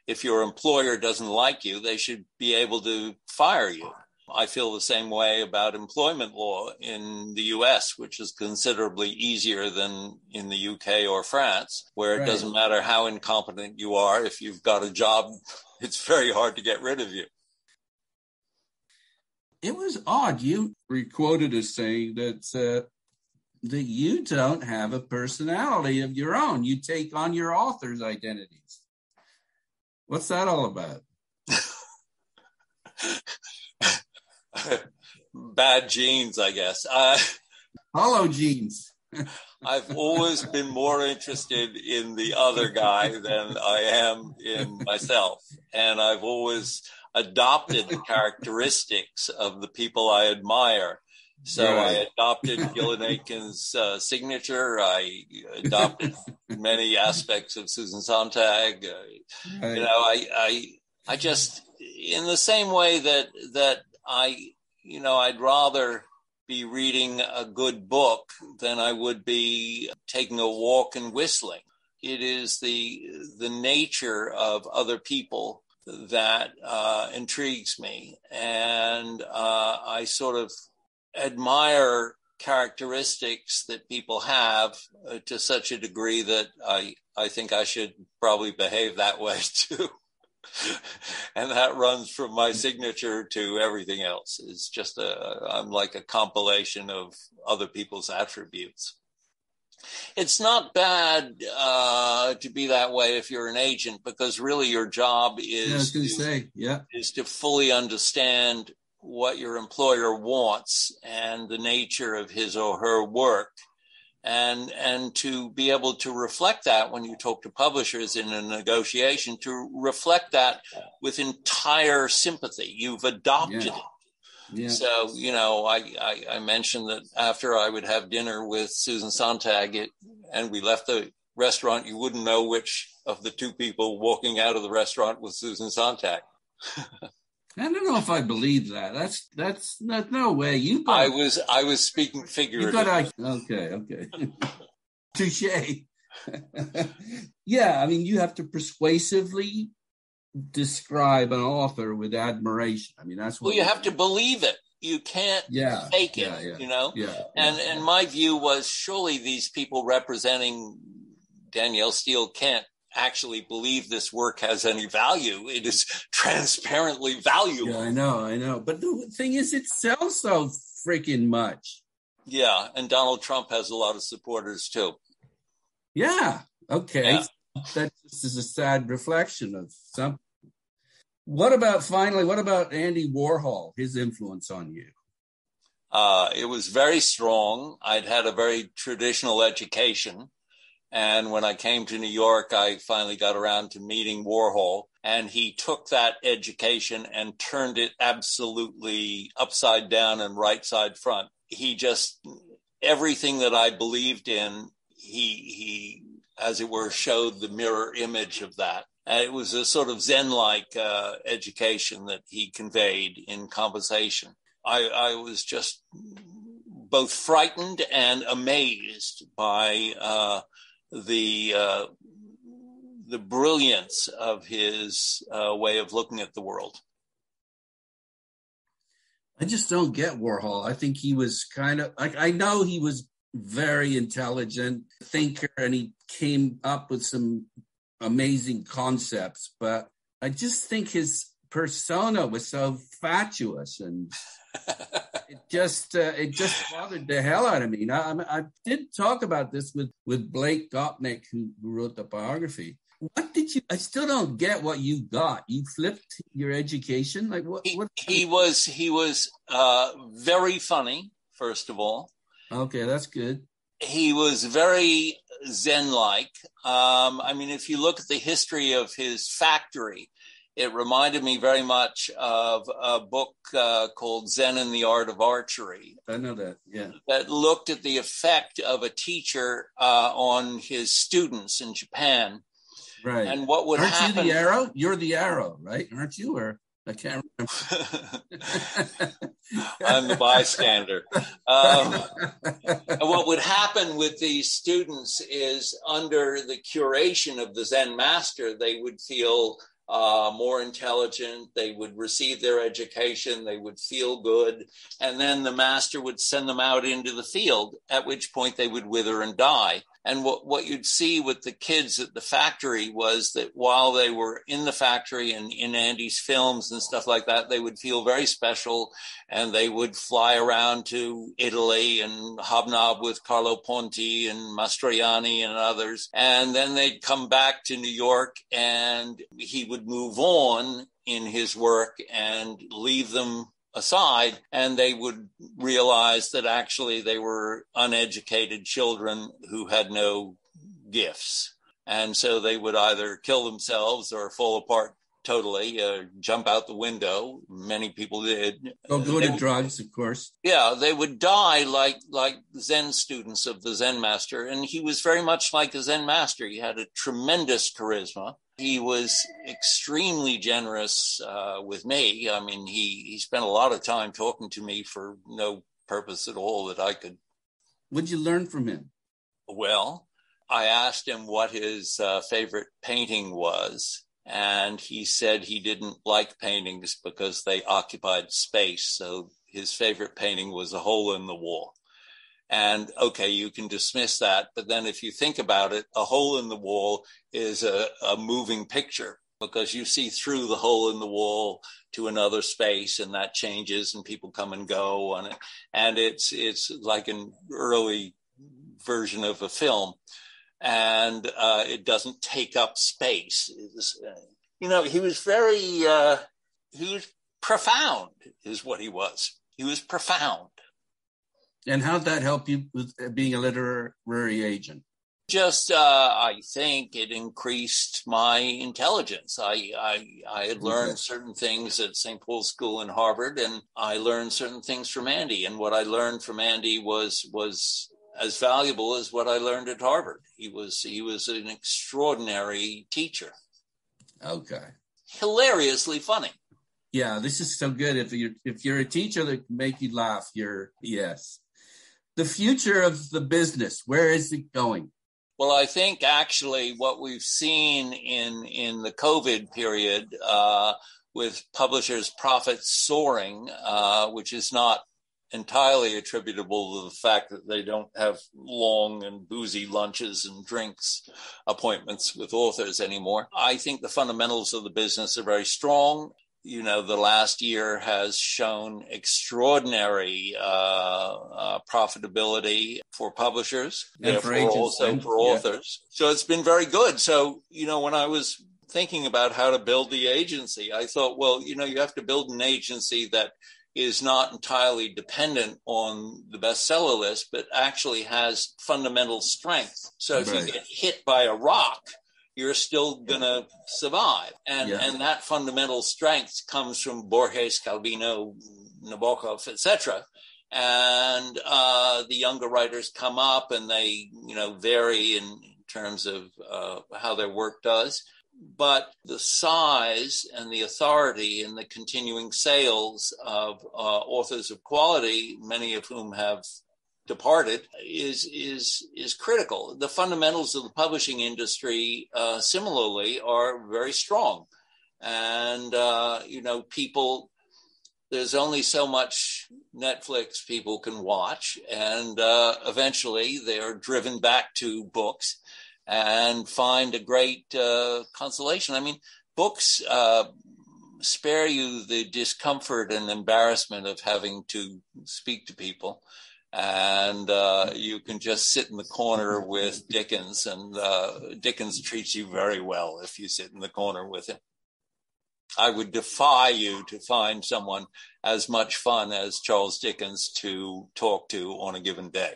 B: if your employer doesn't like you, they should be able to fire you. I feel the same way about employment law in the US, which is considerably easier than in the UK or France, where it doesn't matter how incompetent you are. If you've got a job, it's very hard to get rid of you.
A: It was odd. You were quoted as saying that you don't have a personality of your own. You take on your author's identities. What's that all about?
B: Bad genes, I guess.
A: Hollow genes.
B: I've always been more interested in the other guy than I am in myself. And I've always adopted the characteristics of the people I admire. So I adopted Gillen Aiken's signature. I adopted many aspects of Susan Sontag. I just, in the same way that I'd rather be reading a good book than I would be taking a walk and whistling. It is the nature of other people that intrigues me. And I sort of admire characteristics that people have to such a degree that I think I should probably behave that way too. And that runs from my signature to everything else. It's just I'm like a compilation of other people's attributes. It's not bad to be that way if you're an agent, because really your job is to fully understand what your employer wants and the nature of his or her work, and to be able to reflect that when you talk to publishers in a negotiation, to reflect that with entire sympathy. You've adopted it. Yeah. So, I mentioned that after I would have dinner with Susan Sontag and we left the restaurant, you wouldn't know which of the two people walking out of the restaurant was Susan Sontag.
A: I don't know if I believe that. That's no way.
B: I was speaking figuratively.
A: Okay. Touché. Yeah, I mean, you have to persuasively describe an author with admiration. I mean, that's what.
B: Well, you have to believe it. You can't fake it.
A: Yeah.
B: And my view was, surely these people representing Danielle Steel can't actually believe this work has any value. It is transparently valuable.
A: Yeah, I know. But the thing is, it sells so freaking much.
B: Yeah, and Donald Trump has a lot of supporters too.
A: Yeah, okay. Yeah. That just is a sad reflection of something. What about Andy Warhol, his influence on you?
B: It was very strong. I'd had a very traditional education. And when I came to New York, I finally got around to meeting Warhol, and he took that education and turned it absolutely upside down and right side front. He just, everything that I believed in, he as it were, showed the mirror image of that. And it was a sort of Zen-like education that he conveyed in conversation. I was just both frightened and amazed by the brilliance of his way of looking at the world.
A: I just don't get Warhol. I think he was kind of like, I know he was very intelligent thinker, and he came up with some amazing concepts. But I just think his persona was so fatuous, and it just bothered the hell out of me. Now, I did talk about this with Blake Gotnik, who wrote the biography. What did you? I still don't get what you got. You flipped your education, like what?
B: He was very funny. First of all,
A: okay, that's good.
B: He was very Zen-like. I mean, if you look at the history of his factory, it reminded me very much of a book called Zen and the Art of Archery.
A: I know that, yeah.
B: That looked at the effect of a teacher on his students in Japan.
A: Right.
B: And what would happen...
A: Aren't you the arrow? You're the arrow, right? Aren't you? Or I can't remember.
B: I'm the bystander. What would happen with these students is under the curation of the Zen master, they would feel more intelligent, they would receive their education, they would feel good, and then the master would send them out into the field, at which point they would wither and die. And what you'd see with the kids at the factory was that while they were in the factory and in Andy's films and stuff like that, they would feel very special, and they would fly around to Italy and hobnob with Carlo Ponti and Mastroianni and others. And then they'd come back to New York, and he would move on in his work and leave them aside, and they would realize that actually they were uneducated children who had no gifts. And so they would either kill themselves or fall apart totally, jump out the window. Many people did.
A: Go to drugs, of course.
B: Yeah, they would die like Zen students of the Zen master. And he was very much like a Zen master. He had a tremendous charisma. He was extremely generous with me. I mean, he spent a lot of time talking to me for no purpose at all that I could.
A: What'd you learn from him?
B: Well, I asked him what his favorite painting was. And he said he didn't like paintings because they occupied space. So his favorite painting was A Hole in the Wall. And okay, you can dismiss that. But then if you think about it, a hole in the wall is a moving picture, because you see through the hole in the wall to another space, and that changes and people come and go on it. And it's like an early version of a film. And it doesn't take up space. He was he was profound is what he was. He was profound.
A: And how'd that help you with being a literary agent?
B: Just, I think it increased my intelligence. I had learned certain things at St. Paul's School in Harvard, and I learned certain things from Andy. And what I learned from Andy was as valuable as what I learned at Harvard. He was an extraordinary teacher.
A: Okay.
B: Hilariously funny.
A: Yeah, this is so good. If you're a teacher that can make you laugh, yes. The future of the business, where is it going?
B: Well, I think actually what we've seen in the COVID period with publishers' profits soaring, which is not entirely attributable to the fact that they don't have long and boozy lunches and drinks appointments with authors anymore. I think the fundamentals of the business are very strong. The last year has shown extraordinary profitability for publishers, and therefore also for authors. So it's been very good. So, when I was thinking about how to build the agency, I thought, well, you have to build an agency that is not entirely dependent on the bestseller list, but actually has fundamental strength. So if you get hit by a rock, you're still going to survive. And that fundamental strength comes from Borges, Calvino, Nabokov, etc. And the younger writers come up and they, vary in terms of how their work does. But the size and the authority and the continuing sales of authors of quality, many of whom have departed, is critical. The fundamentals of the publishing industry, similarly, are very strong. And, people there's only so much Netflix people can watch, and eventually they're driven back to books and find a great consolation. I mean, books spare you the discomfort and embarrassment of having to speak to people. And you can just sit in the corner with Dickens, and Dickens treats you very well if you sit in the corner with him. I would defy you to find someone as much fun as Charles Dickens to talk to on a given day.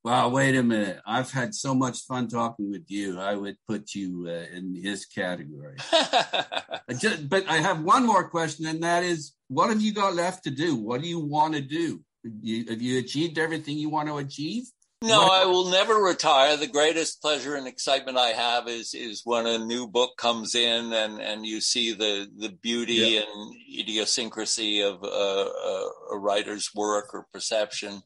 A: Wow, wait a minute. I've had so much fun talking with you. I would put you in his category. But I have one more question, and that is, what have you got left to do? What do you want to do? Have you achieved everything you want to achieve?
B: No, I will never retire. The greatest pleasure and excitement I have is when a new book comes in and you see the beauty and idiosyncrasy of a writer's work or perception.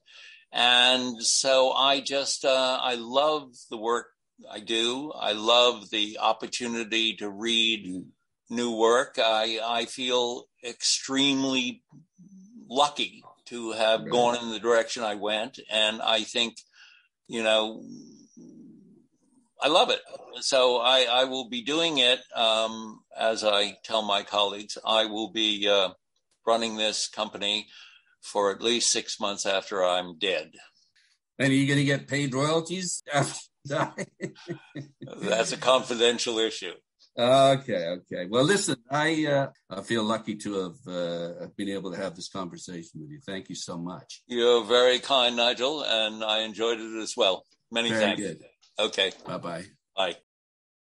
B: And so I just, I love the work I do. I love the opportunity to read new work. I feel extremely lucky to have gone in the direction I went. And I think, you know, I love it. So I will be doing it. As I tell my colleagues, I will be running this company for at least 6 months after I'm dead.
A: And are you going to get paid royalties after you die?
B: That's a confidential issue.
A: Okay. Well, listen, I feel lucky to have been able to have this conversation with you. Thank you so much.
B: You're very kind, Nigel, and I enjoyed it as well. Many thanks.
A: Very good.
B: Okay.
A: Bye-bye.
B: Bye.